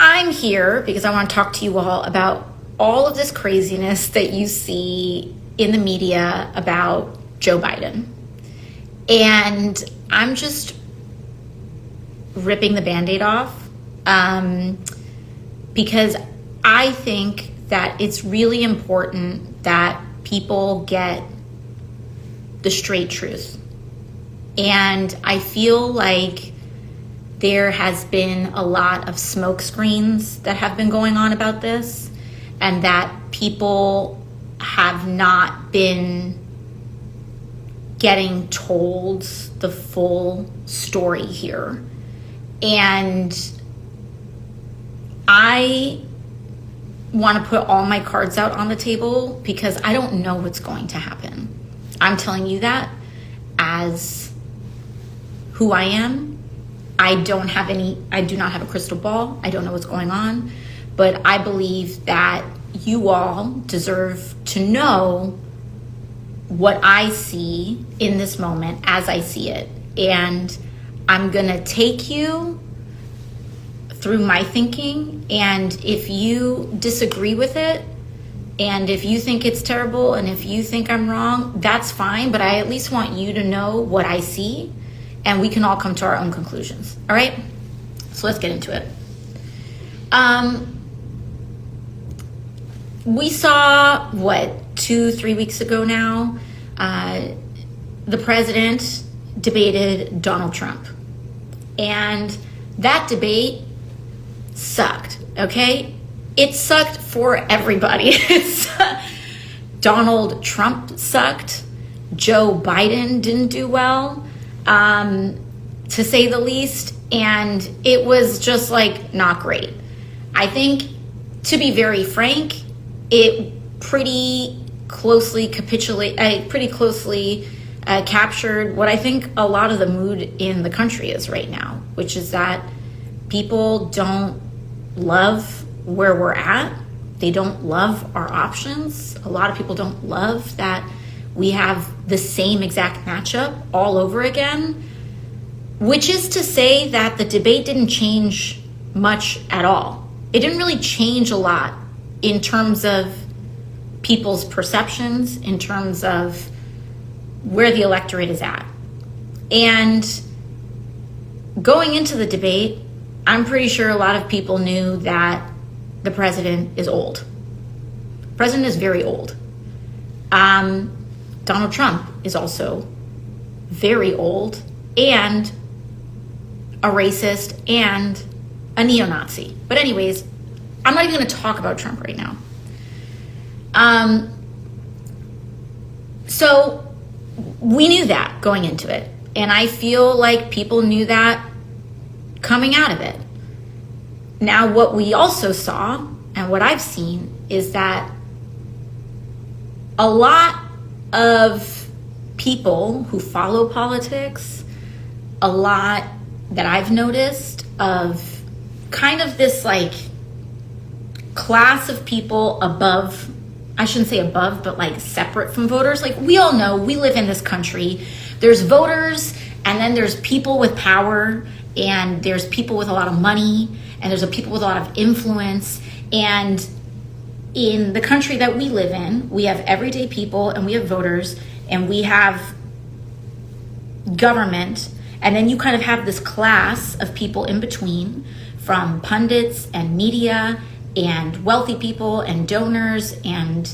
I'm here because I want to talk to you all about all of this craziness that you see in the media about Joe Biden. And I'm just ripping the Band-Aid off because I think that it's really important that people get the straight truth. And I feel like there has been a lot of smoke screens that have been going on about this, and that people have not been getting told the full story here. And I want to put all my cards out on the table because I don't know what's going to happen. I'm telling you that as who I am. I do not have a crystal ball. I don't know what's going on, but I believe that you all deserve to know what I see in this moment as I see it. And I'm gonna take you through my thinking, and if you disagree with it, and if you think it's terrible, and if you think I'm wrong, that's fine, but I at least want you to know what I see, and we can all come to our own conclusions. All right? So let's get into it. We saw, 2-3 weeks ago now, the president debated Donald Trump. And that debate sucked, okay? It sucked for everybody. Donald Trump sucked. Joe Biden didn't do well, to say the least. And it was just like not great. I think, to be very frank, it pretty closely captured what I think a lot of the mood in the country is right now, which is that people don't love where we're at. They don't love our options. A lot of people don't love that we have the same exact matchup all over again, which is to say that the debate didn't change much at all. It didn't really change a lot in terms of people's perceptions, in terms of where the electorate is at. And going into the debate, I'm pretty sure a lot of people knew that the president is old. The president is very old. Donald Trump is also very old and a racist and a neo-Nazi. But anyways, I'm not even going to talk about Trump right now. So we knew that going into it. And I feel like people knew that coming out of it. Now, what we also saw, and what I've seen, is that a lot of people who follow politics, a lot that I've noticed of kind of this like class of people above, I shouldn't say above, but like separate from voters. Like, we all know we live in this country. There's voters, and then there's people with power, and there's people with a lot of money, and there's people with a lot of influence. And in the country that we live in, we have everyday people, and we have voters, and we have government, and then you kind of have this class of people in between, from pundits and media and wealthy people and donors and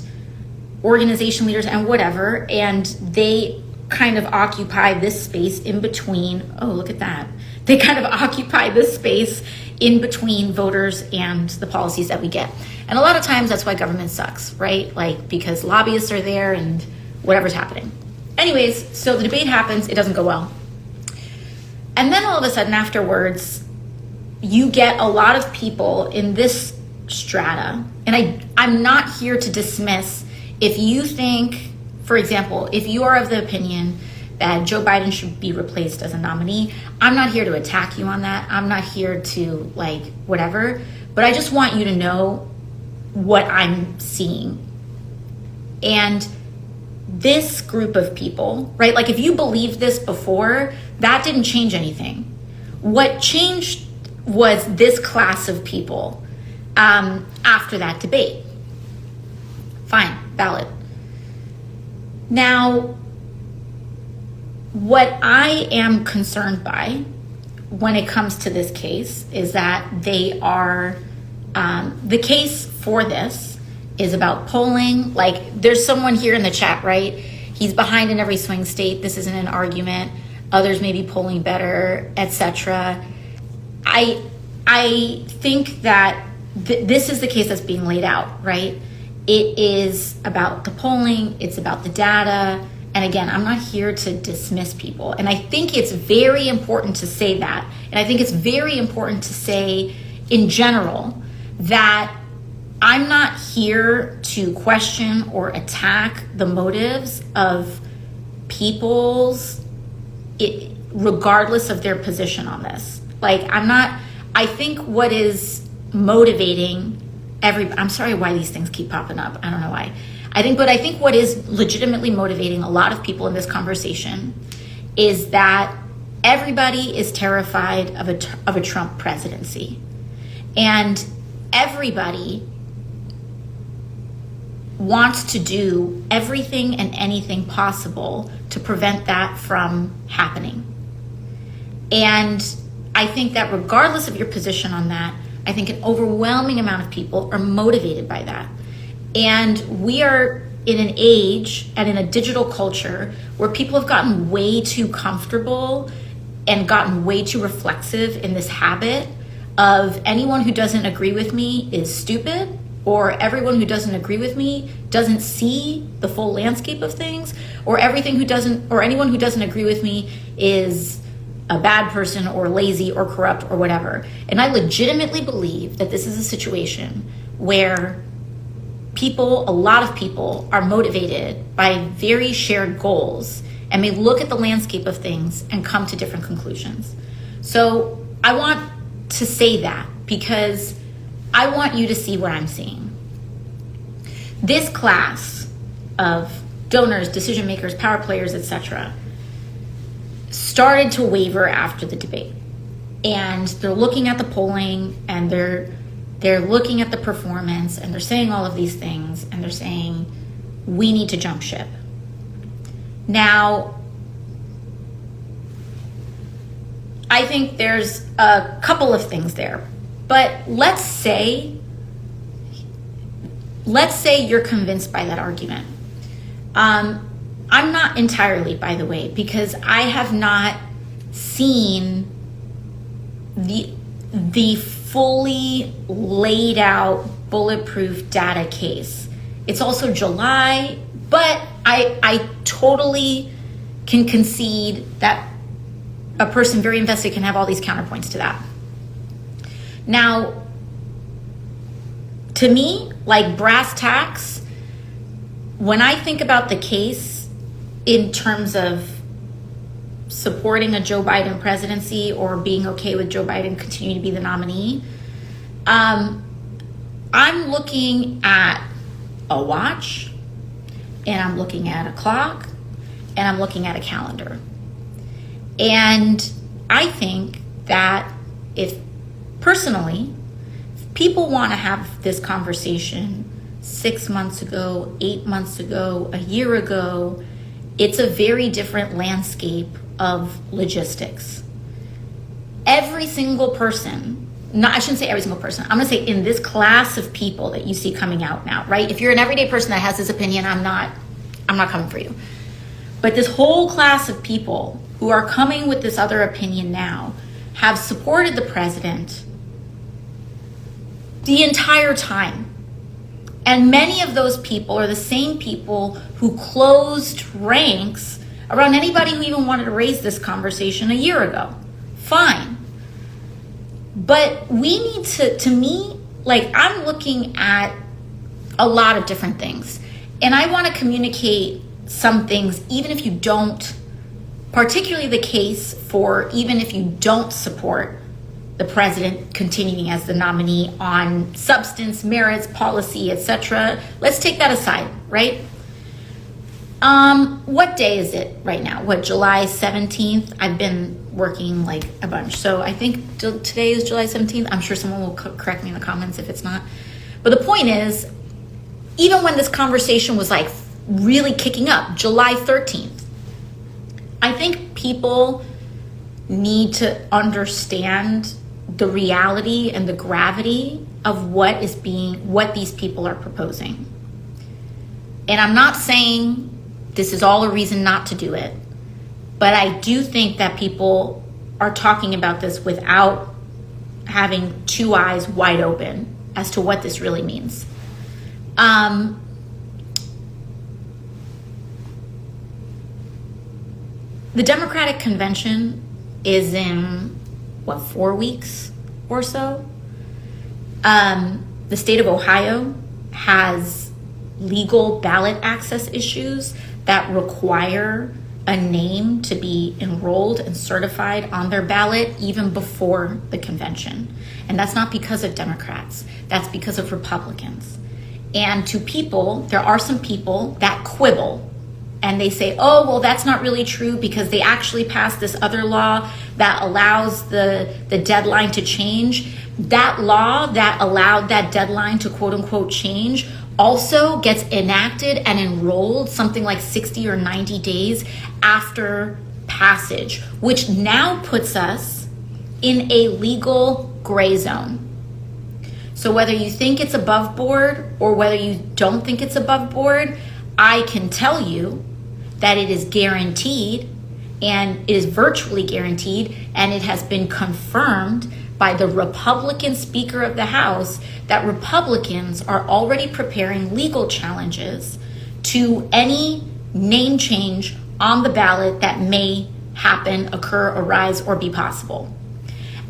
organization leaders and whatever, and they kind of occupy this space in between. Oh, look at that. They kind of occupy this space in between voters and the policies that we get. And a lot of times that's why government sucks, right? Like, because lobbyists are there and whatever's happening. Anyways, so the debate happens, it doesn't go well. And then all of a sudden afterwards, you get a lot of people in this strata. And I'm not here to dismiss if you think, for example, if you are of the opinion that Joe Biden should be replaced as a nominee, I'm not here to attack you on that. I'm not here to like whatever, but I just want you to know what I'm seeing. And this group of people, right? Like, if you believed this before, that didn't change anything. What changed was this class of people after that debate. Fine, valid. Now, what I am concerned by when it comes to this case is that they are, the case for this is about polling. Like, there's someone here in the chat, right? He's behind in every swing state. This isn't an argument. Others may be polling better, etc. I think that this is the case that's being laid out, right? It is about the polling. It's about the data. And again, I'm not here to dismiss people. And I think it's very important to say that. And I think it's very important to say in general that I'm not here to question or attack the motives of people's, regardless of their position on this. Like, I think what is motivating I'm sorry why these things keep popping up. I don't know why. I think what is legitimately motivating a lot of people in this conversation is that everybody is terrified of a Trump presidency. And everybody wants to do everything and anything possible to prevent that from happening. And I think that regardless of your position on that, I think an overwhelming amount of people are motivated by that. And we are in an age and in a digital culture where people have gotten way too comfortable and gotten way too reflexive in this habit of anyone who doesn't agree with me is stupid, or everyone who doesn't agree with me doesn't see the full landscape of things, or anyone who doesn't agree with me is a bad person or lazy or corrupt or whatever. And I legitimately believe that this is a situation where a lot of people are motivated by very shared goals and may look at the landscape of things and come to different conclusions. So I want to say that because I want you to see what I'm seeing. This class of donors, decision makers, power players, etc., started to waver after the debate. And they're looking at the polling and they're looking at the performance and they're saying all of these things and they're saying, we need to jump ship. Now, I think there's a couple of things there, but let's say you're convinced by that argument. I'm not entirely, by the way, because I have not seen the fully laid out bulletproof data case. It's also July, but I totally can concede that a person very invested can have all these counterpoints to that. Now, to me, like brass tacks, when I think about the case in terms of supporting a Joe Biden presidency or being okay with Joe Biden continuing to be the nominee, I'm looking at a watch, and I'm looking at a clock, and I'm looking at a calendar. And I think that if people want to have this conversation 6 months ago, 8 months ago, a year ago, it's a very different landscape of logistics. Every single person, I shouldn't say every single person, I'm gonna say in this class of people that you see coming out now, right? If you're an everyday person that has this opinion, I'm not coming for you. But this whole class of people who are coming with this other opinion now have supported the president the entire time. And many of those people are the same people who closed ranks around anybody who even wanted to raise this conversation a year ago. Fine. But we need to me, like, I'm looking at a lot of different things. And I want to communicate some things, even if you don't, particularly the case for even if you don't support the president continuing as the nominee on substance, merits, policy, etc. Let's take that aside, right? What day is it right now? July 17th? I've been working like a bunch. So I think today is July 17th. I'm sure someone will correct me in the comments if it's not. But the point is, even when this conversation was like really kicking up, July 13th, I think people need to understand the reality and the gravity of what these people are proposing. And I'm not saying this is all a reason not to do it, but I do think that people are talking about this without having two eyes wide open as to what this really means. The Democratic Convention is in, 4 weeks or so? The state of Ohio has legal ballot access issues that require a name to be enrolled and certified on their ballot even before the convention. And that's not because of Democrats, that's because of Republicans. And to people, there are some people that quibble and they say, oh, well, that's not really true because they actually passed this other law that allows the deadline to change. That law that allowed that deadline to quote unquote change also gets enacted and enrolled something like 60 or 90 days after passage, which now puts us in a legal gray zone. So whether you think it's above board or whether you don't think it's above board, I can tell you that it is guaranteed, and it is virtually guaranteed, and it has been confirmed by the Republican Speaker of the House that Republicans are already preparing legal challenges to any name change on the ballot that may happen, occur, arise, or be possible.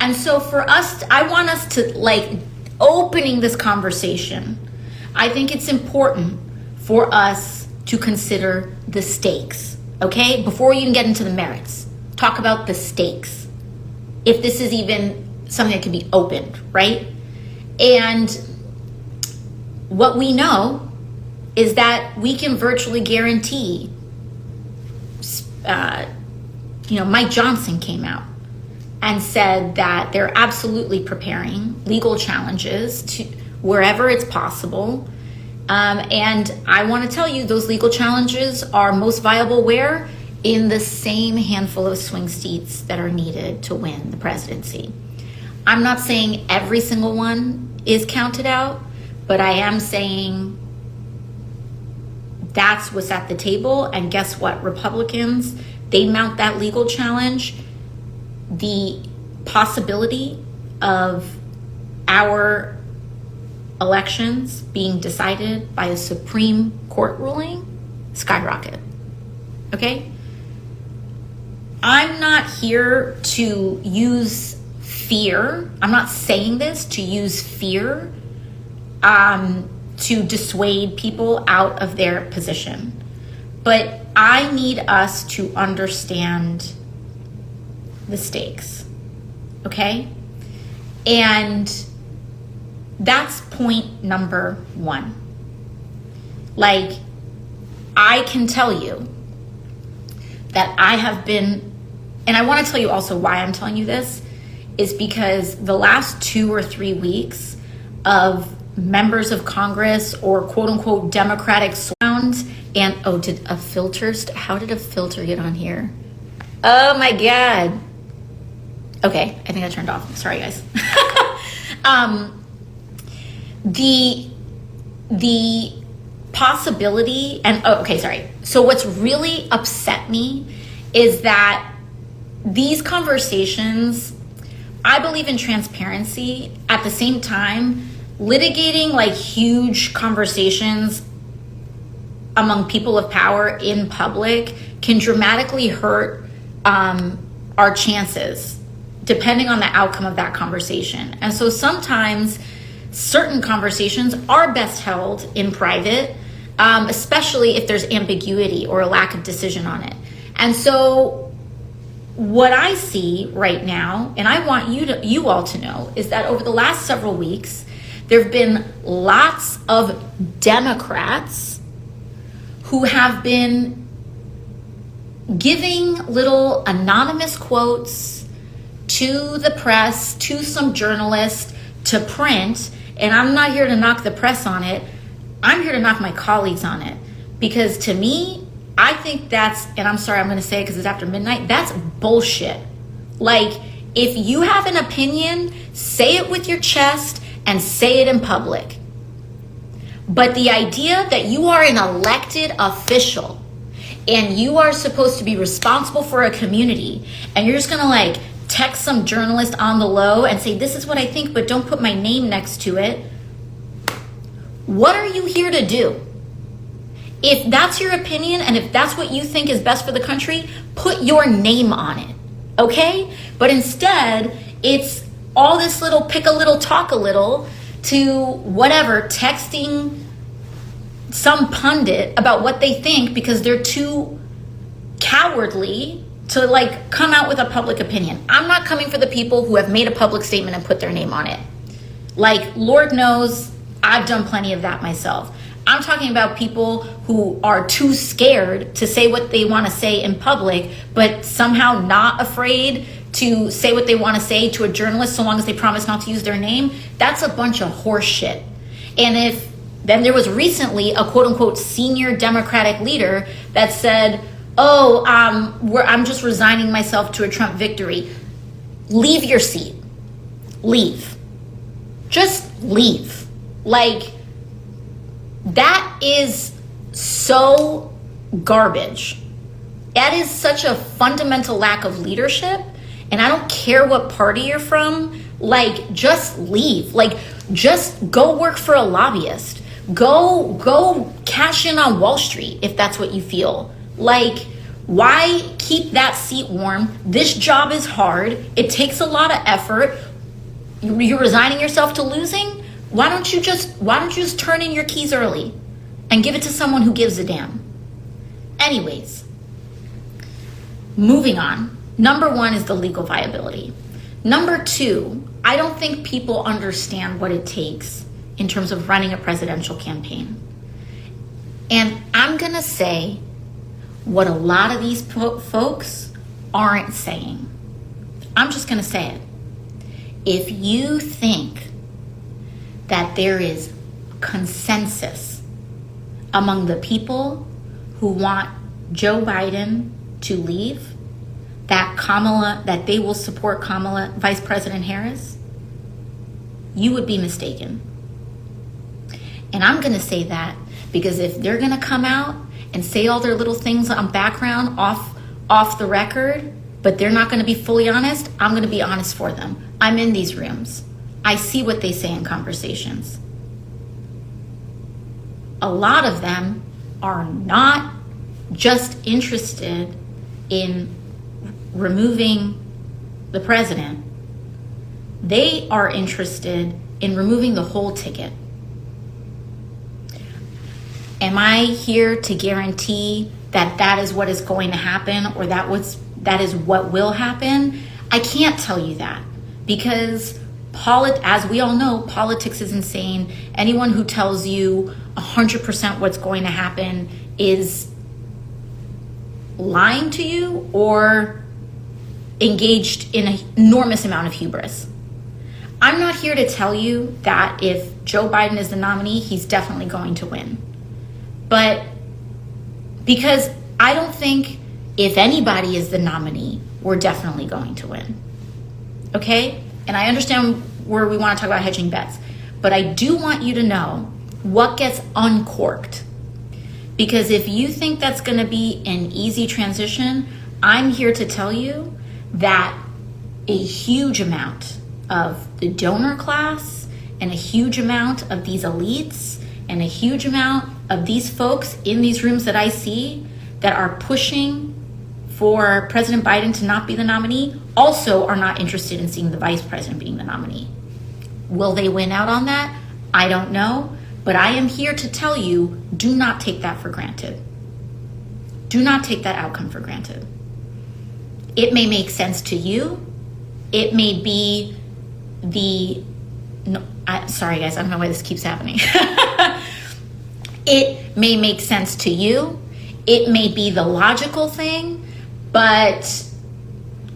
And so for us, I want us to, opening this conversation, I think it's important for us to consider the stakes, okay? Before you even get into the merits, talk about the stakes. If this is even something that can be opened, right? And what we know is that we can virtually guarantee, Mike Johnson came out and said that they're absolutely preparing legal challenges to wherever it's possible. And I want to tell you, those legal challenges are most viable where? In the same handful of swing seats that are needed to win the presidency. I'm not saying every single one is counted out, but I am saying that's what's at the table. And guess what? Republicans, they mount that legal challenge. The possibility of our elections being decided by a Supreme Court ruling skyrocket. Okay? I'm not here to use fear. I'm not saying this to use fear to dissuade people out of their position. But I need us to understand the stakes. Okay? And that's point number one. I can tell you that I have been, and I want to tell you also why I'm telling you this, is because the last 2 or 3 weeks of members of Congress or quote unquote Democratic sounds and, how did a filter get on here? Oh my God. Okay, I think I turned off. Sorry, guys. The possibility, so what's really upset me is that these conversations, I believe in transparency. At the same time, litigating huge conversations among people of power in public can dramatically hurt our chances depending on the outcome of that conversation. And so sometimes certain conversations are best held in private, especially if there's ambiguity or a lack of decision on it. And so what I see right now, and I want you all to know, is that over the last several weeks, there have been lots of Democrats who have been giving little anonymous quotes to the press, to some journalists, to print. And I'm not here to knock the press on it. I'm here to knock my colleagues on it. Because to me, I think that's, and I'm sorry, I'm going to say it because it's after midnight, that's bullshit. Like, if you have an opinion, say it with your chest and say it in public. But the idea that you are an elected official and you are supposed to be responsible for a community and you're just going to like text some journalist on the low and say, this is what I think, but don't put my name next to it. What are you here to do? If that's your opinion and if that's what you think is best for the country, put your name on it, okay? But instead, it's all this little pick a little, talk a little to whatever, texting some pundit about what they think because they're too cowardly to like come out with a public opinion. I'm not coming for the people who have made a public statement and put their name on it. Like, Lord knows, I've done plenty of that myself. I'm talking about people who are too scared to say what they want to say in public, but somehow not afraid to say what they want to say to a journalist so long as they promise not to use their name. That's a bunch of horse shit. And then there was recently a quote unquote senior Democratic leader that said, I'm just resigning myself to a Trump victory. Leave your seat. Leave. Just leave. Like, that is so garbage. That is such a fundamental lack of leadership. And I don't care what party you're from. Like, just leave. Like, just go work for a lobbyist. Go cash in on Wall Street if that's what you feel. Like, why keep that seat warm? This job is hard. It takes a lot of effort. You're resigning yourself to losing? Why don't you just turn in your keys early and give it to someone who gives a damn? Anyways, moving on. Number one is the legal viability. Number two, I don't think people understand what it takes in terms of running a presidential campaign. And I'm gonna say what a lot of these folks aren't saying. I'm just gonna say it. If you think that there is consensus among the people who want Joe Biden to leave, that they will support Vice President Harris, you would be mistaken. And I'm gonna say that because if they're gonna come out and say all their little things on background off the record, but they're not gonna be fully honest, I'm gonna be honest for them. I'm in these rooms. I see what they say in conversations. A lot of them are not just interested in removing the president. They are interested in removing the whole ticket. Am I here to guarantee that that is what is going to happen or that is what will happen? I can't tell you that because as we all know, politics is insane. Anyone who tells you 100% what's going to happen is lying to you or engaged in an enormous amount of hubris. I'm not here to tell you that if Joe Biden is the nominee, he's definitely going to win. But because I don't think if anybody is the nominee, we're definitely going to win. Okay? And I understand where we want to talk about hedging bets, but I do want you to know what gets uncorked. Because if you think that's going to be an easy transition, I'm here to tell you that a huge amount of the donor class and a huge amount of these elites and a huge amount of these folks in these rooms that I see that are pushing for President Biden to not be the nominee also are not interested in seeing the vice president being the nominee. Will they win out on that? I don't know, but I am here to tell you, do not take that for granted. Do not take that outcome for granted. It may make sense to you. It may be sorry guys, I don't know why this keeps happening. It may make sense to you. It may be the logical thing, But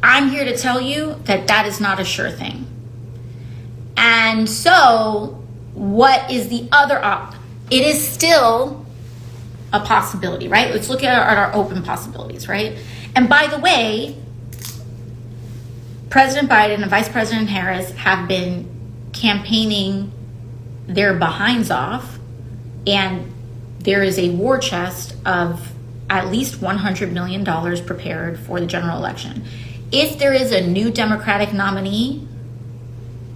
I'm here to tell you that that is not a sure thing. And so what is the other it is still a possibility, right? Let's look at our open possibilities, right? And by the way, President Biden and Vice President Harris have been campaigning their behinds off, and there is a war chest of at least $100 million prepared for the general election. If there is a new Democratic nominee,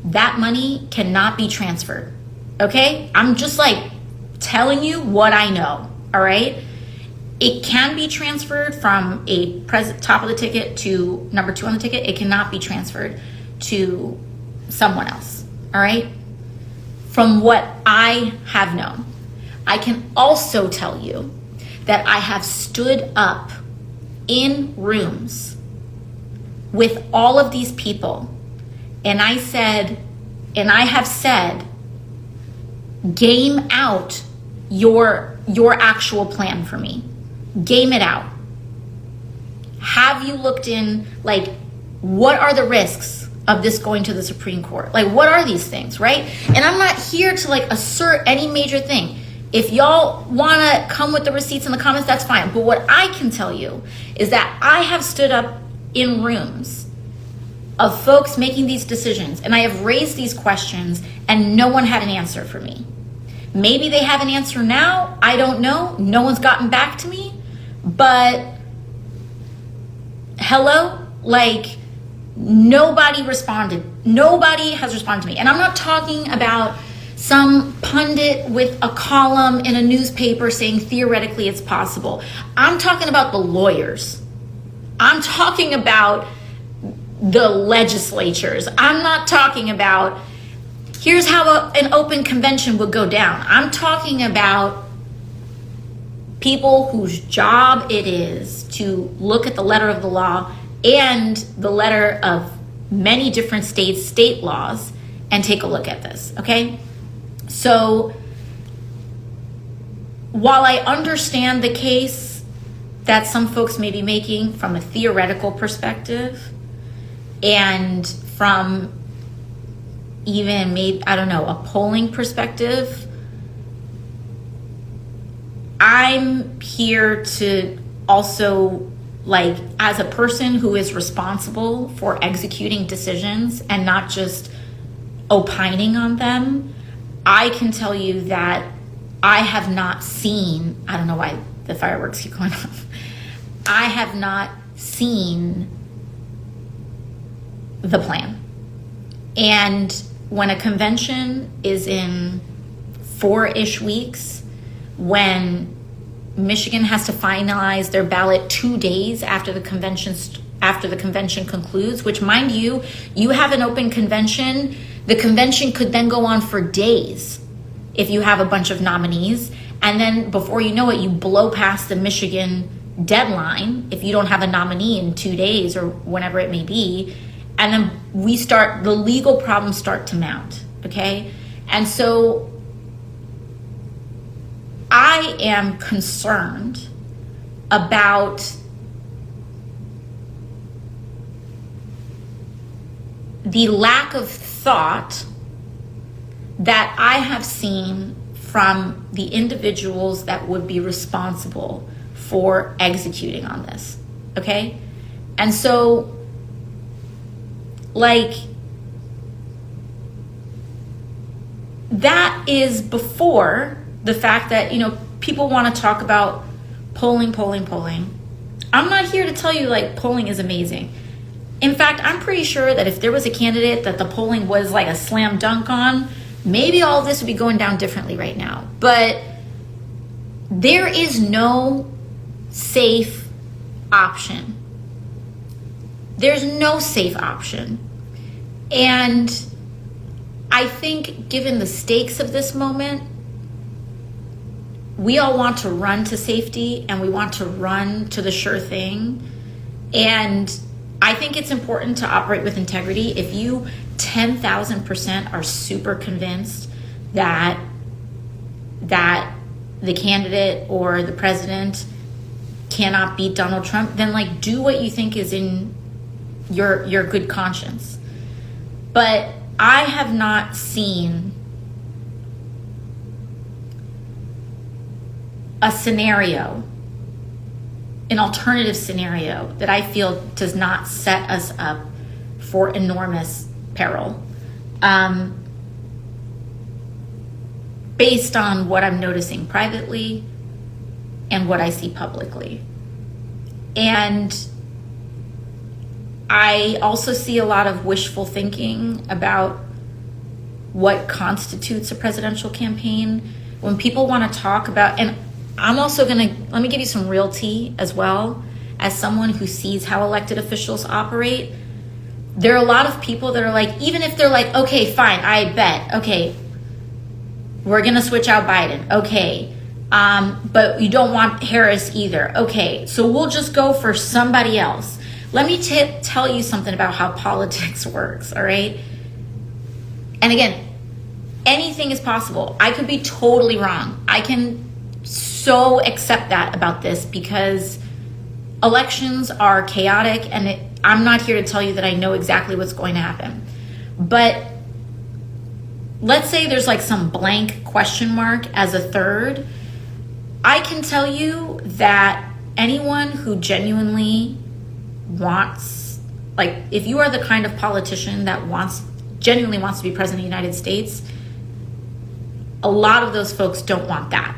that money cannot be transferred, okay? I'm just like telling you what I know, all right? It can be transferred from a top of the ticket to number 2 on the ticket. It cannot be transferred to someone else, all right? From what I have known. I can also tell you that I have stood up in rooms with all of these people, and I have said, game out your actual plan for me. Game it out. Have you looked in, like, what are the risks of this going to the Supreme Court? Like, what are these things, right? And I'm not here to like assert any major thing. If y'all want to come with the receipts in the comments, that's fine. But what I can tell you is that I have stood up in rooms of folks making these decisions, and I have raised these questions, and no one had an answer for me. Maybe they have an answer now. I don't know. No one's gotten back to me. But hello, like, nobody responded. Nobody has responded to me. And I'm not talking about some pundit with a column in a newspaper saying theoretically it's possible. I'm talking about the lawyers. I'm talking about the legislatures. I'm not talking about here's how an open convention would go down. I'm talking about people whose job it is to look at the letter of the law and the letter of many different states' state laws and take a look at this, okay? So while I understand the case that some folks may be making from a theoretical perspective and from even maybe, I don't know, a polling perspective, I'm here to also, like, as a person who is responsible for executing decisions and not just opining on them, I can tell you that I have not seen, I don't know why the fireworks keep going off, I have not seen the plan. And when a convention is in 4-ish weeks, when Michigan has to finalize their ballot 2 days after the convention concludes, which, mind you, you have an open convention. The convention could then go on for days if you have a bunch of nominees. And then before you know it, you blow past the Michigan deadline if you don't have a nominee in 2 days or whenever it may be. And then the legal problems start to mount, okay? And so I am concerned about the lack of thought that I have seen from the individuals that would be responsible for executing on this, okay? And so, like, that is before the fact that, you know, people want to talk about polling. I'm not here to tell you, like, polling is amazing. In fact, I'm pretty sure that if there was a candidate that the polling was like a slam dunk on, maybe all this would be going down differently right now. But there is no safe option. There's no safe option. And I think given the stakes of this moment, we all want to run to safety and we want to run to the sure thing. And I think it's important to operate with integrity. If you 10,000% are super convinced that the candidate or the president cannot beat Donald Trump, then like do what you think is in your good conscience. But I have not seen a scenario, an alternative scenario that I feel does not set us up for enormous peril, based on what I'm noticing privately and what I see publicly. And I also see a lot of wishful thinking about what constitutes a presidential campaign. When people want to talk about, and I'm also let me give you some real tea as well, as someone who sees how elected officials operate. There are a lot of people that are like, even if they're like, okay, fine, I bet, okay, we're going to switch out Biden. Okay. But you don't want Harris either. Okay. So we'll just go for somebody else. Let me tell you something about how politics works. All right. And again, anything is possible. I could be totally wrong. I can so accept that about this because elections are chaotic, and I'm not here to tell you that I know exactly what's going to happen. But let's say there's like some blank question mark as a third. I can tell you that anyone who genuinely wants, like, if you are the kind of politician that genuinely wants to be president of the United States, a lot of those folks don't want that.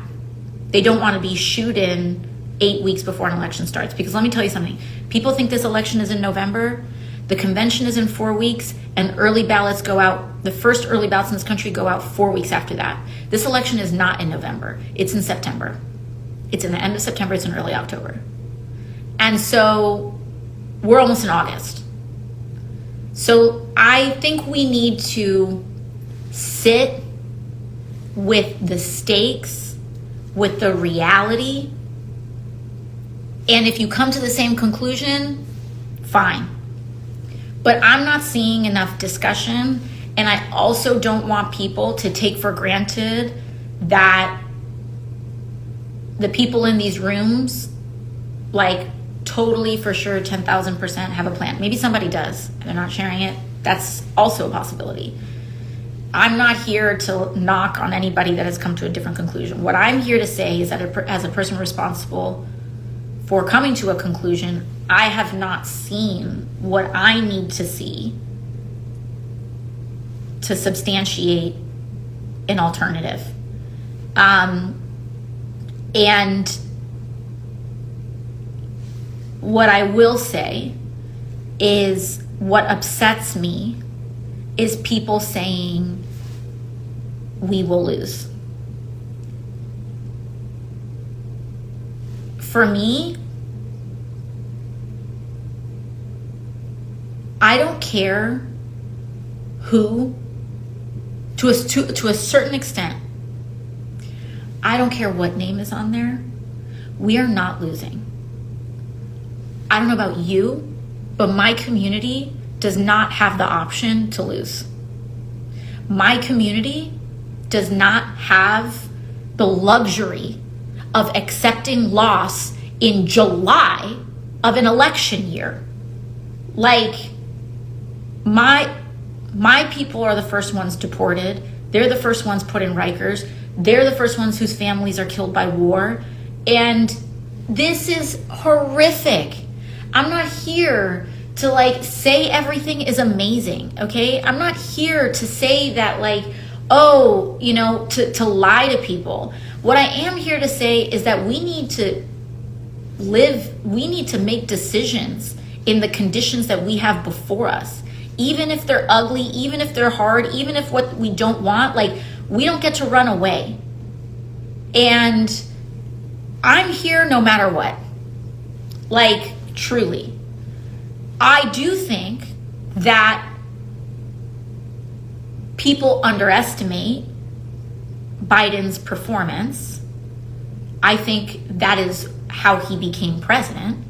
They don't want to be shooed in 8 weeks before an election starts. Because let me tell you something. People think this election is in November. The convention is in 4 weeks, and early ballots go out. The first early ballots in this country go out 4 weeks after that. This election is not in November. It's in September. It's in the end of September. It's in early October. And so we're almost in August. So I think we need to sit with the stakes, with the reality. And if you come to the same conclusion, fine. But I'm not seeing enough discussion, and I also don't want people to take for granted that the people in these rooms, like, totally for sure 10,000% have a plan. Maybe somebody does, and they're not sharing it. That's also a possibility. I'm not here to knock on anybody that has come to a different conclusion. What I'm here to say is that as a person responsible for coming to a conclusion, I have not seen what I need to see to substantiate an alternative. And what I will say is what upsets me is people saying we will lose. For me, I don't care who, to a certain extent, I don't care what name is on there. We are not losing. I don't know about you, but my community does not have the option to lose. My community does not have the luxury of accepting loss in July of an election year. Like, my people are the first ones deported. They're the first ones put in Rikers. They're the first ones whose families are killed by war. And this is horrific. I'm not here to like say everything is amazing, okay? I'm not here to say that like, oh, you know, to lie to people. What I am here to say is that we need to make decisions in the conditions that we have before us. Even if they're ugly, even if they're hard, even if what we don't want, like, we don't get to run away. And I'm here no matter what. Like, truly. I do think that people underestimate Biden's performance. I think that is how he became president,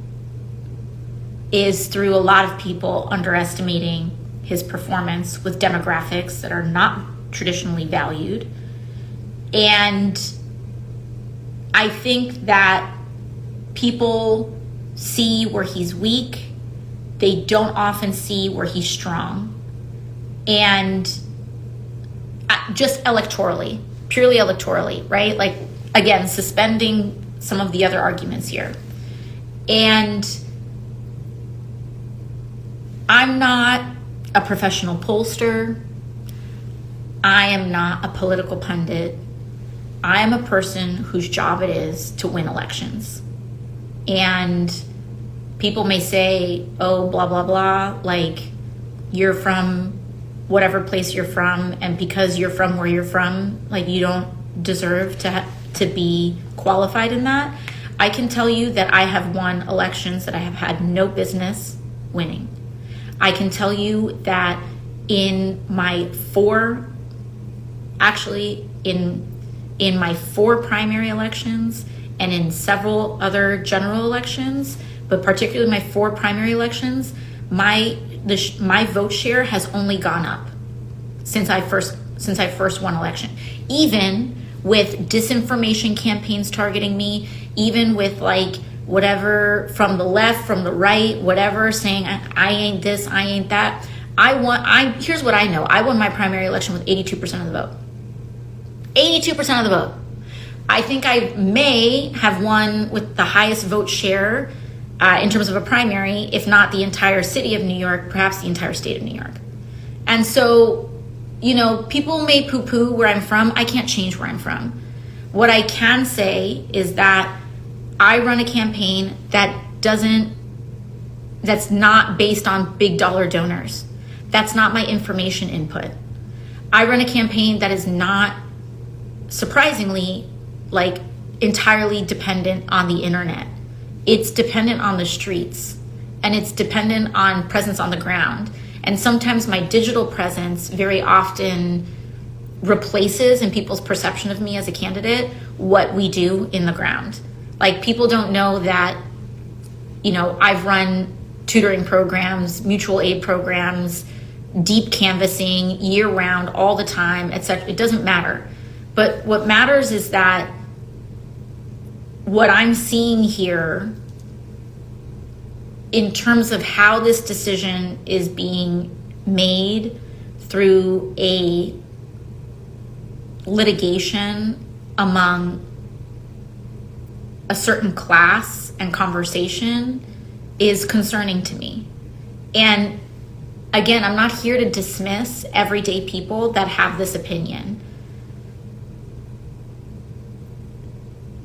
is through a lot of people underestimating his performance with demographics that are not traditionally valued. And I think that people see where he's weak. They don't often see where he's strong. And just electorally, purely electorally, right? Like, again, suspending some of the other arguments here. And I'm not a professional pollster. I am not a political pundit. I am a person whose job it is to win elections. And people may say, oh, blah, blah, blah, like, you're from whatever place you're from, and because you're from where you're from, like, you don't deserve to be qualified in that. I can tell you that I have won elections that I have had no business winning. I can tell you that in my four primary elections and in several other general elections, but particularly my 4 primary elections, my vote share has only gone up since I first won election. Even with disinformation campaigns targeting me, even with like whatever from the left, from the right, whatever, saying I ain't this, I ain't that. Here's what I know. I won my primary election with 82% of the vote. 82% of the vote. I think I may have won with the highest vote share in terms of a primary, if not the entire city of New York, perhaps the entire state of New York. And so, you know, people may poo-poo where I'm from. I can't change where I'm from. What I can say is that I run a campaign that's not based on big dollar donors. That's not my information input. I run a campaign that is not, surprisingly, like, entirely dependent on the internet. It's dependent on the streets, and it's dependent on presence on the ground. And sometimes my digital presence very often replaces in people's perception of me as a candidate what we do in the ground. Like, people don't know that, you know, I've run tutoring programs, mutual aid programs, deep canvassing year round, all the time, etc. It doesn't matter. But what matters is that what I'm seeing here in terms of how this decision is being made through a litigation among a certain class and conversation is concerning to me. And again, I'm not here to dismiss everyday people that have this opinion.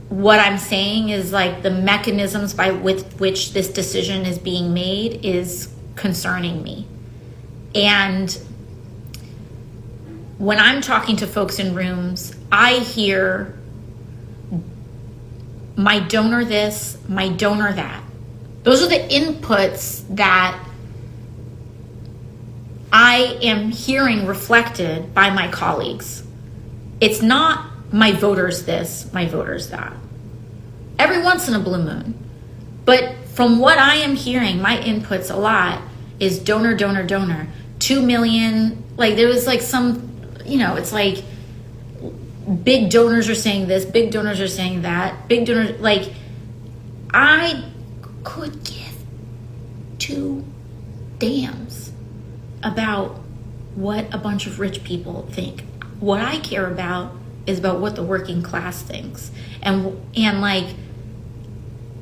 What I'm saying is, like, the mechanisms with which this decision is being made is concerning me. And when I'm talking to folks in rooms, I hear my donor this, my donor that. Those are the inputs that I am hearing reflected by my colleagues. It's not my voters this, my voters that. Every once in a blue moon. But from what I am hearing, my inputs a lot is donor, donor, donor. 2 million, like, there was like some, you know, it's like big donors are saying this, big donors are saying that, big donors, like, I could give 2 damns about what a bunch of rich people think. What I care about is about what the working class thinks, and like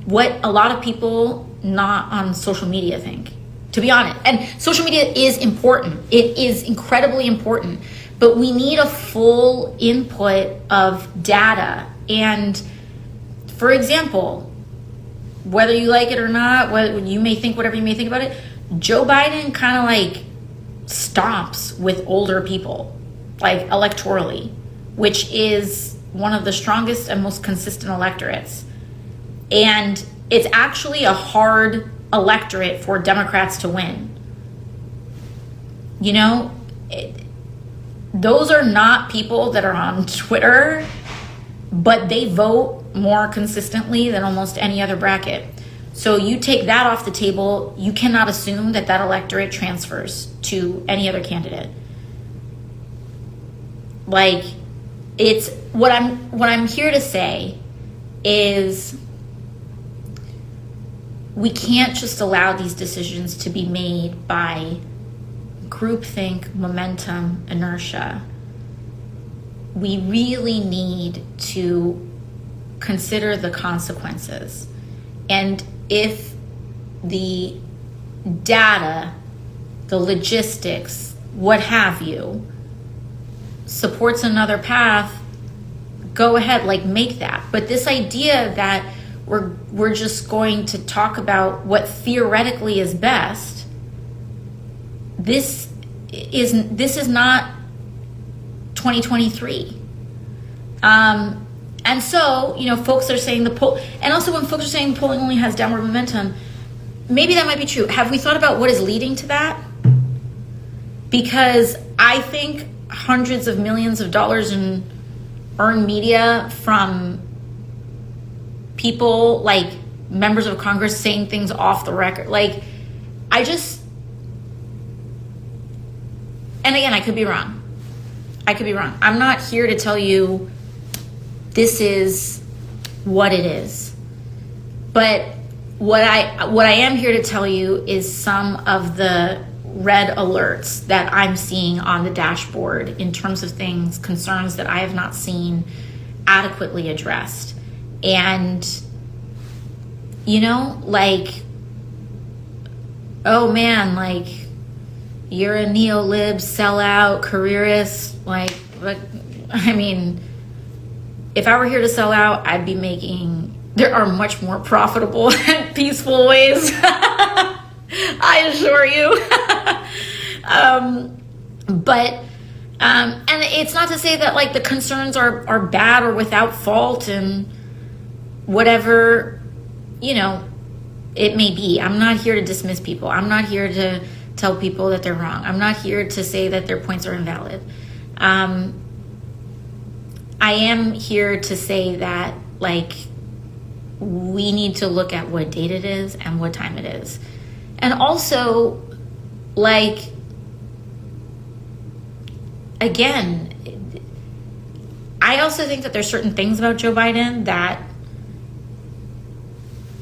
what a lot of people not on social media think, to be honest. And social media is important. It is incredibly important, but we need a full input of data. And for example, whether you like it or not, whether you may think whatever you may think about it, Joe Biden kind of like stomps with older people, like electorally, which is one of the strongest and most consistent electorates. And it's actually a hard electorate for Democrats to win. You know, those are not people that are on Twitter, but they vote more consistently than almost any other bracket. So you take that off the table, you cannot assume that that electorate transfers to any other candidate. Like, it's what I'm here to say is we can't just allow these decisions to be made by groupthink, momentum, inertia. We really need to consider the consequences. And if the data, the logistics, what have you, supports another path, go ahead, like, make that. But this idea that we're just going to talk about what theoretically is best, this is not 2023. And so, folks are saying the poll, and also when folks are saying polling only has downward momentum, maybe that might be true. Have we thought about what is leading to that? Because I think hundreds of millions of dollars in earned media from people like members of Congress saying things off the record. Like, and again, I could be wrong. I'm not here to tell you this is what it is. But what I am here to tell you is some of the red alerts that I'm seeing on the dashboard in terms of concerns that I have not seen adequately addressed. And, like, oh man, like, you're a neo-lib, sellout, careerist. Like, I mean, if I were here to sell out, I'd be there are much more profitable and peaceful ways. I assure you. And it's not to say that, like, the concerns are bad or without fault and whatever, it may be. I'm not here to dismiss people. I'm not here to tell people that they're wrong. I'm not here to say that their points are invalid. I am here to say that, like, we need to look at what date it is and what time it is. And also, like, again, I also think that there's certain things about Joe Biden that,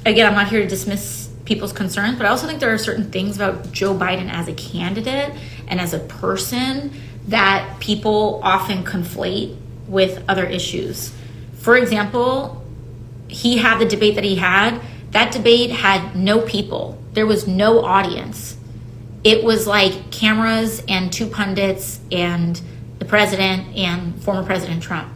again, I'm not here to dismiss people's concerns, but I also think there are certain things about Joe Biden as a candidate and as a person that people often conflate with other issues. For example, he had the debate that he had. That debate had no people. There was no audience. It was like cameras and two pundits and the president and former President Trump.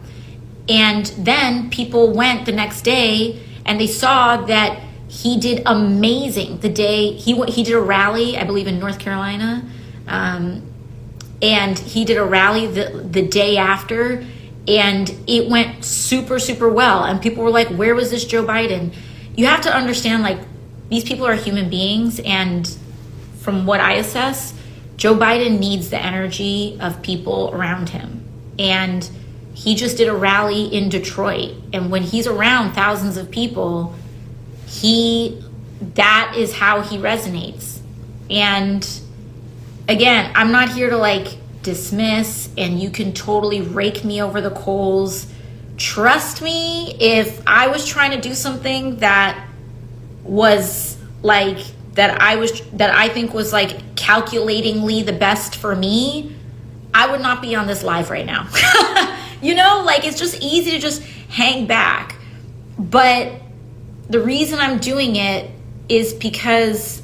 And then people went the next day and they saw that he did amazing the day he did a rally, I believe in North Carolina, and he did a rally the day after, and it went super, super well. And people were like, where was this Joe Biden? You have to understand, like, these people are human beings, and from what I assess, Joe Biden needs the energy of people around him. And he just did a rally in Detroit, and when he's around thousands of people, that is how he resonates. And again, I'm not here to, like, dismiss, and you can totally rake me over the coals. Trust me, if I was trying to do something that was like that I think was like calculatingly the best for me, I would not be on this live right now. Like, it's just easy to just hang back. But the reason I'm doing it is because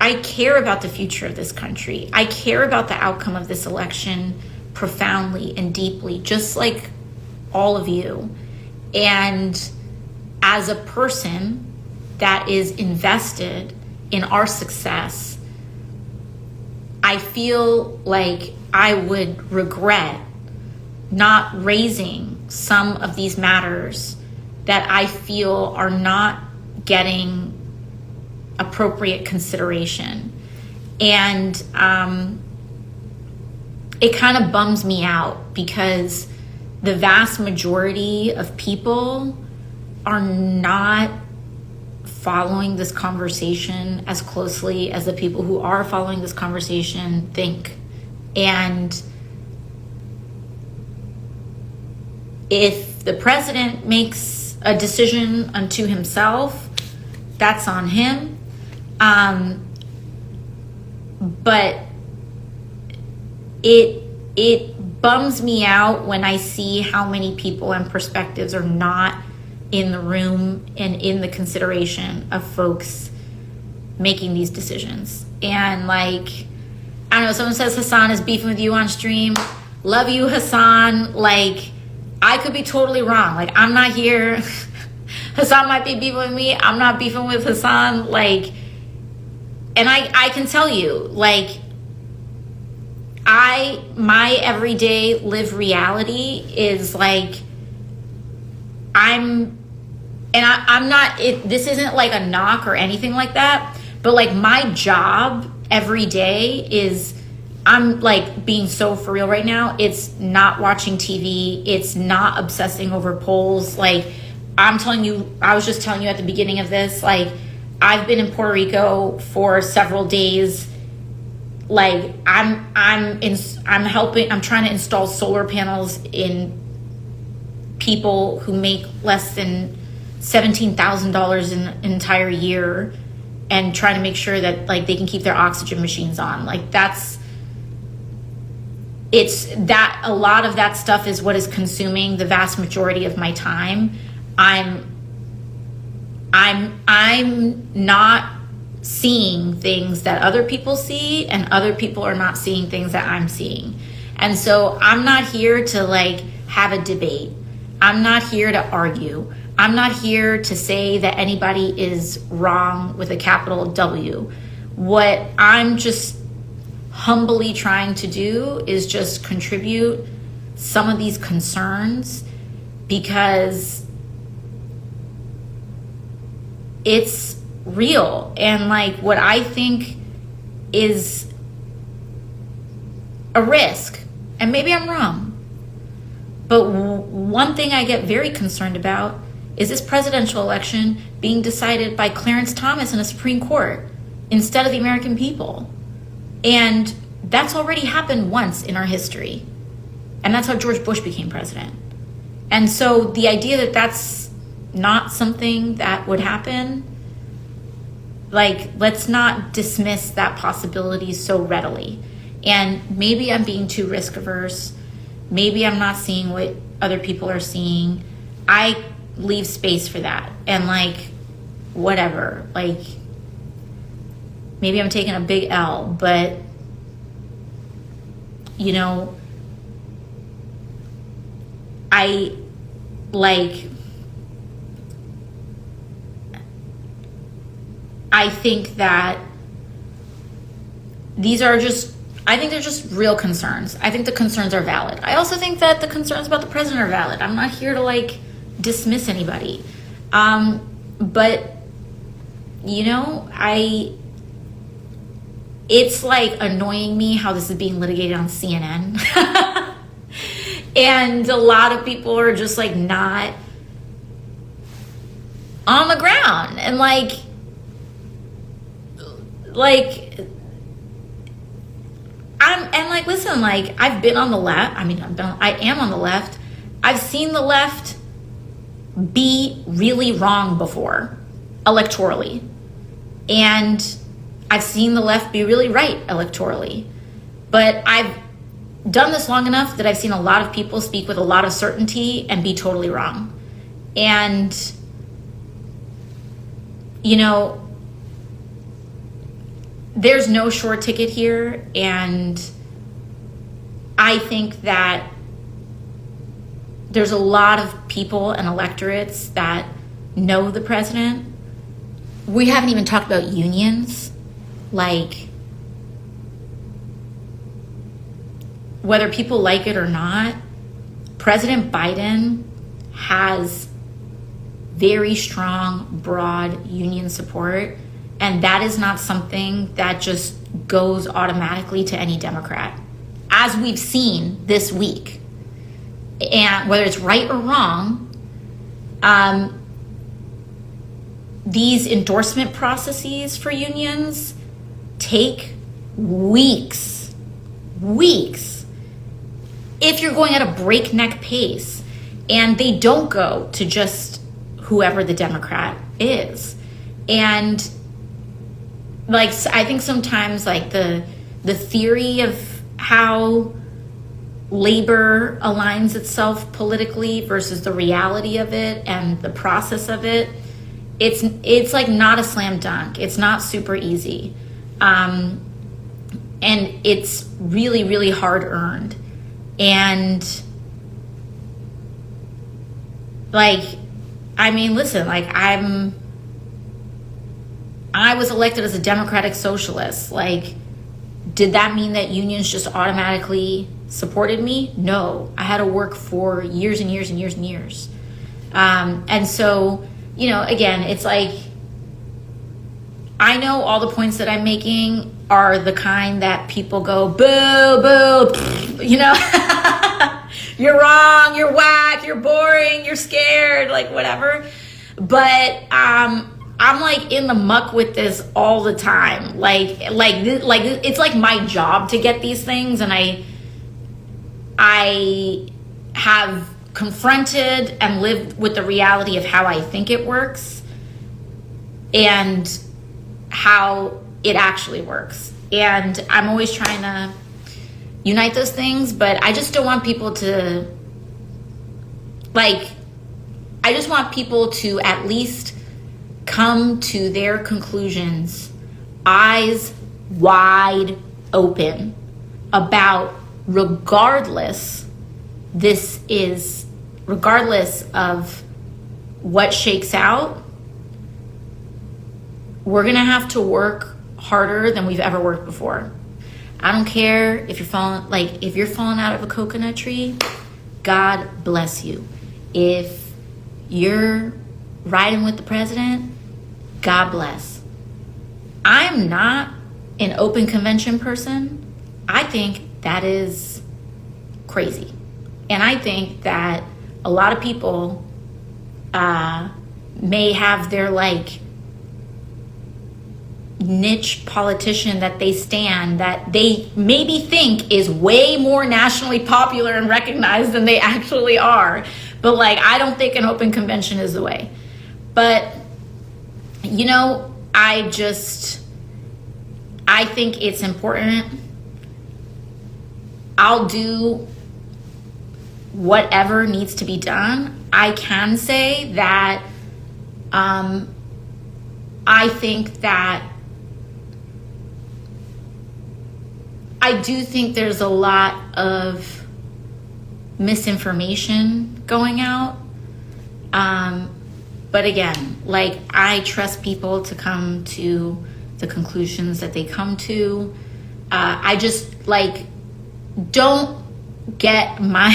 I care about the future of this country. I care about the outcome of this election profoundly and deeply, just like all of you. And as a person that is invested in our success, I feel like I would regret not raising some of these matters that I feel are not getting appropriate consideration. And it kind of bums me out because the vast majority of people are not following this conversation as closely as the people who are following this conversation think. And if the president makes a decision unto himself, that's on him. But it bums me out when I see how many people and perspectives are not in the room and in the consideration of folks making these decisions. And like, I don't know, someone says Hassan is beefing with you on stream. Love you, Hassan. Like, I could be totally wrong. Like, I'm not here. Hassan might be beefing with me. I'm not beefing with Hassan. Like, and I can tell you, like, my everyday lived reality is like, I'm not, this isn't like a knock or anything like that, but like my job every day is, I'm like being so for real right now. It's not watching TV. It's not obsessing over polls. Like, I'm telling you, I was just telling you at the beginning of this, like, I've been in Puerto Rico for several days. Like, I'm trying to install solar panels in people who make less than $17,000 in an entire year, and trying to make sure that like they can keep their oxygen machines on. Like, a lot of that stuff is what is consuming the vast majority of my time. I'm not seeing things that other people see, and other people are not seeing things that I'm seeing. And so I'm not here to like have a debate. I'm not here to argue. I'm not here to say that anybody is wrong with a capital W. What I'm just humbly trying to do is just contribute some of these concerns, because it's real. And like, what I think is a risk, and maybe I'm wrong, but one thing I get very concerned about is this presidential election being decided by Clarence Thomas in a Supreme Court instead of the American people. And that's already happened once in our history. And that's how George Bush became president. And so the idea that that's not something that would happen, like, let's not dismiss that possibility so readily. And maybe I'm being too risk averse. Maybe I'm not seeing what other people are seeing. I leave space for that. And like, whatever, like, maybe I'm taking a big L, but you know, I think that these are just, I think they're just real concerns. I think the concerns are valid. I also think that the concerns about the president are valid. I'm not here to like dismiss anybody. But you know, it's like annoying me how this is being litigated on CNN. And a lot of people are just like not on the ground. And like listen, like, I've been on the left. I am on the left. I've seen the left be really wrong before electorally. And I've seen the left be really right electorally. But I've done this long enough that I've seen a lot of people speak with a lot of certainty and be totally wrong. And, you know, there's no short ticket here. And I think that there's a lot of people and electorates that know the president. We haven't even talked about unions. Like, whether people like it or not, President Biden has very strong, broad union support. And that is not something that just goes automatically to any Democrat, as we've seen this week. And whether it's right or wrong, these endorsement processes for unions take weeks if you're going at a breakneck pace, and they don't go to just whoever the Democrat is. And like, I think sometimes like the theory of how labor aligns itself politically versus the reality of it and the process of it, it's like not a slam dunk. It's not super easy. And it's really, really hard earned. And like, I mean, listen, like I was elected as a democratic socialist. Like, did that mean that unions just automatically supported me? No, I had to work for years and years and years and years. And so, you know, again, it's like, I know all the points that I'm making are the kind that people go, boo, boo, you know, you're wrong, you're whack, you're boring, you're scared, like whatever. But I'm like in the muck with this all the time. Like it's like my job to get these things, and I have confronted and lived with the reality of how I think it works and how it actually works. And I'm always trying to unite those things, but I just don't want people to, like, I just want people to at least come to their conclusions eyes wide open about, regardless of what shakes out, we're gonna have to work harder than we've ever worked before. I don't care if you're falling out of a coconut tree, God bless you. If you're riding with the president, God bless. I'm not an open convention person. I think that is crazy. And I think that a lot of people may have their like niche politician that they stand, that they maybe think is way more nationally popular and recognized than they actually are. But like, I don't think an open convention is the way. But, you know, I think it's important. I'll do whatever needs to be done. I can say that I think that I do think there's a lot of misinformation going out. But again, like, I trust people to come to the conclusions that they come to. I just like, don't get my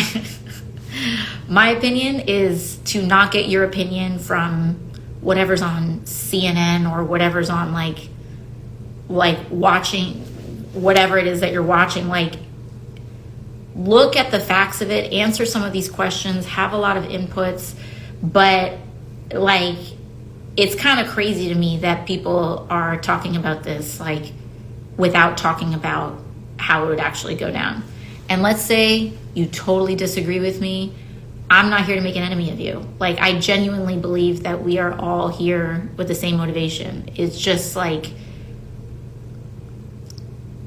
opinion is to not get your opinion from whatever's on CNN or whatever's on like watching whatever it is that you're watching. Like, look at the facts of it, answer some of these questions, have a lot of inputs. But like, it's kind of crazy to me that people are talking about this like without talking about how it would actually go down. And let's say you totally disagree with me. I'm not here to make an enemy of you. Like, I genuinely believe that we are all here with the same motivation. It's just like,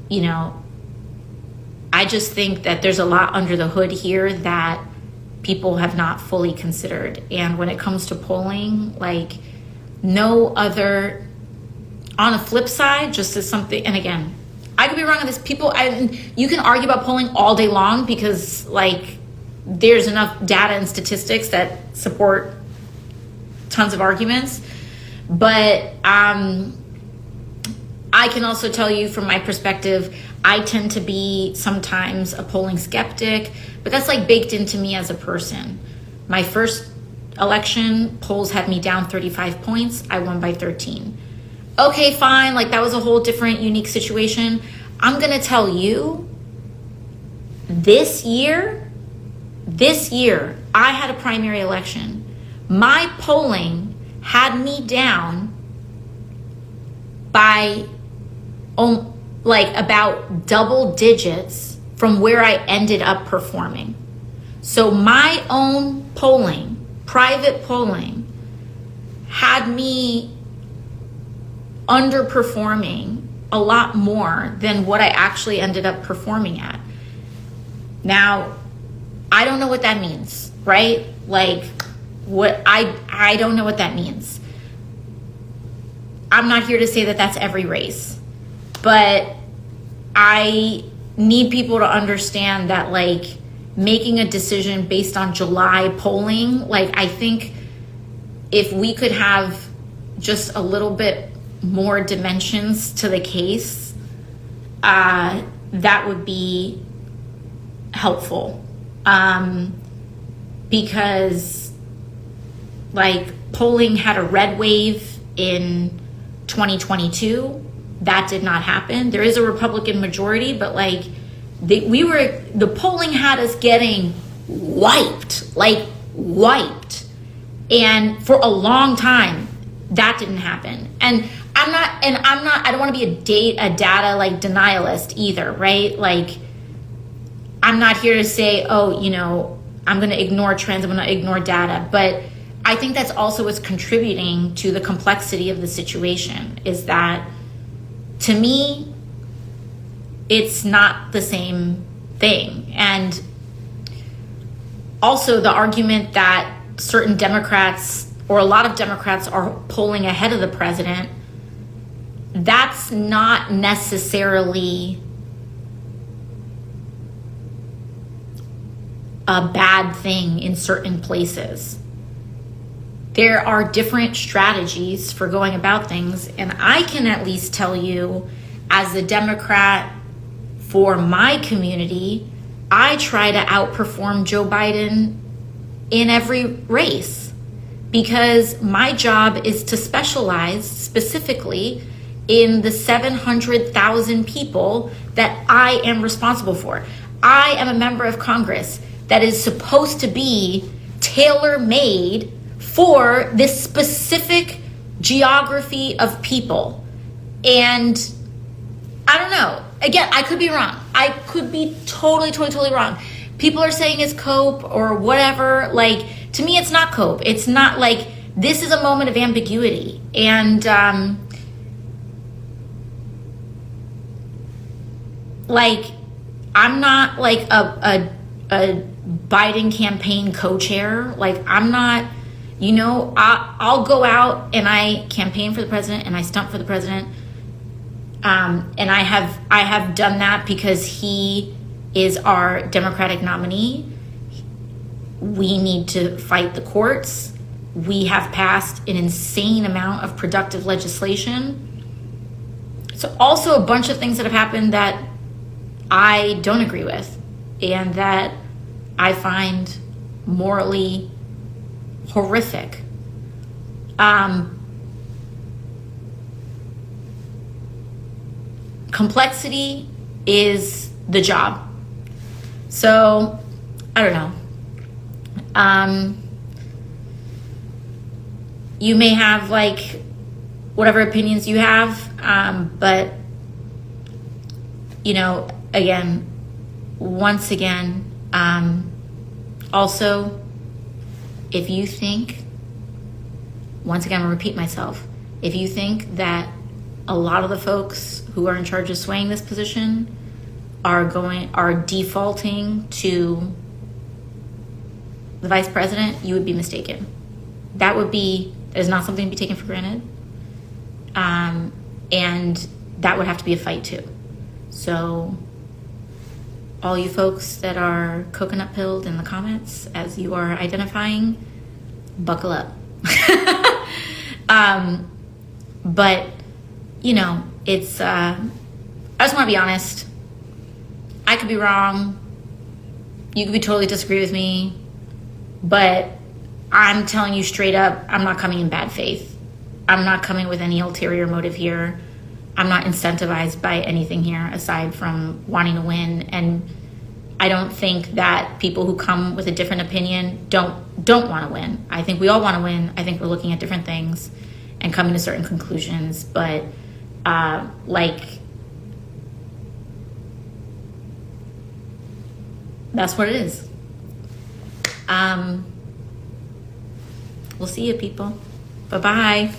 you know, I just think that there's a lot under the hood here that people have not fully considered. And when it comes to polling, like, no other, on the flip side, just as something, and again, I could be wrong on this. You can argue about polling all day long because like there's enough data and statistics that support tons of arguments. But I can also tell you from my perspective, I tend to be sometimes a polling skeptic, but that's like baked into me as a person. My first election, polls had me down 35 points. I won by 13. Okay, fine. Like, that was a whole different, unique situation. I'm going to tell you, this year, I had a primary election. My polling had me down by like about double digits from where I ended up performing. So my own polling, private polling, had me underperforming a lot more than what I actually ended up performing at. Now, I don't know what that means, right? Like, I don't know what that means. I'm not here to say that that's every race, but I need people to understand that, like, making a decision based on July polling, like, I think if we could have just a little bit more dimensions to the case, that would be helpful. Because, like, polling had a red wave in 2022. That did not happen. There is a Republican majority, but, like, the polling had us getting wiped. And for a long time, that didn't happen. And I don't want to be a data, like, denialist either, right? Like, I'm not here to say, oh, you know, I'm going to ignore trends, I'm going to ignore data. But I think that's also what's contributing to the complexity of the situation, is that, to me, it's not the same thing. And also the argument that certain Democrats, or a lot of Democrats, are polling ahead of the president, that's not necessarily a bad thing in certain places. There are different strategies for going about things, and I can at least tell you, as a Democrat for my community, I try to outperform Joe Biden in every race, because my job is to specialize specifically in the 700,000 people that I am responsible for. I am a member of Congress that is supposed to be tailor-made for this specific geography of people. And I don't know. Again, I could be wrong. I could be totally wrong. People are saying it's cope or whatever. Like, to me, it's not cope. It's not, like, this is a moment of ambiguity. And, like, I'm not, like, a Biden campaign co-chair. Like, I'm not, you know, I'll go out and I campaign for the president and I stump for the president. And I have done that because he is our Democratic nominee. We need to fight the courts. We have passed an insane amount of productive legislation. So also a bunch of things that have happened that I don't agree with and that I find morally horrific. Complexity is the job. So, I don't know. You may have, like, whatever opinions you have, but, you know, once again, also, if you think, once again, I'm gonna repeat myself, if you think that a lot of the folks who are in charge of swaying this position are defaulting to the vice president, you would be mistaken. That is not something to be taken for granted. And that would have to be a fight too. So all you folks that are coconut pilled in the comments as you are identifying, buckle up. But, you know, it's, I just want to be honest. I could be wrong. You could be totally disagree with me. But I'm telling you straight up, I'm not coming in bad faith. I'm not coming with any ulterior motive here. I'm not incentivized by anything here aside from wanting to win. And I don't think that people who come with a different opinion don't want to win. I think we all want to win. I think we're looking at different things and coming to certain conclusions. But that's what it is. We'll see you, people. Bye-bye.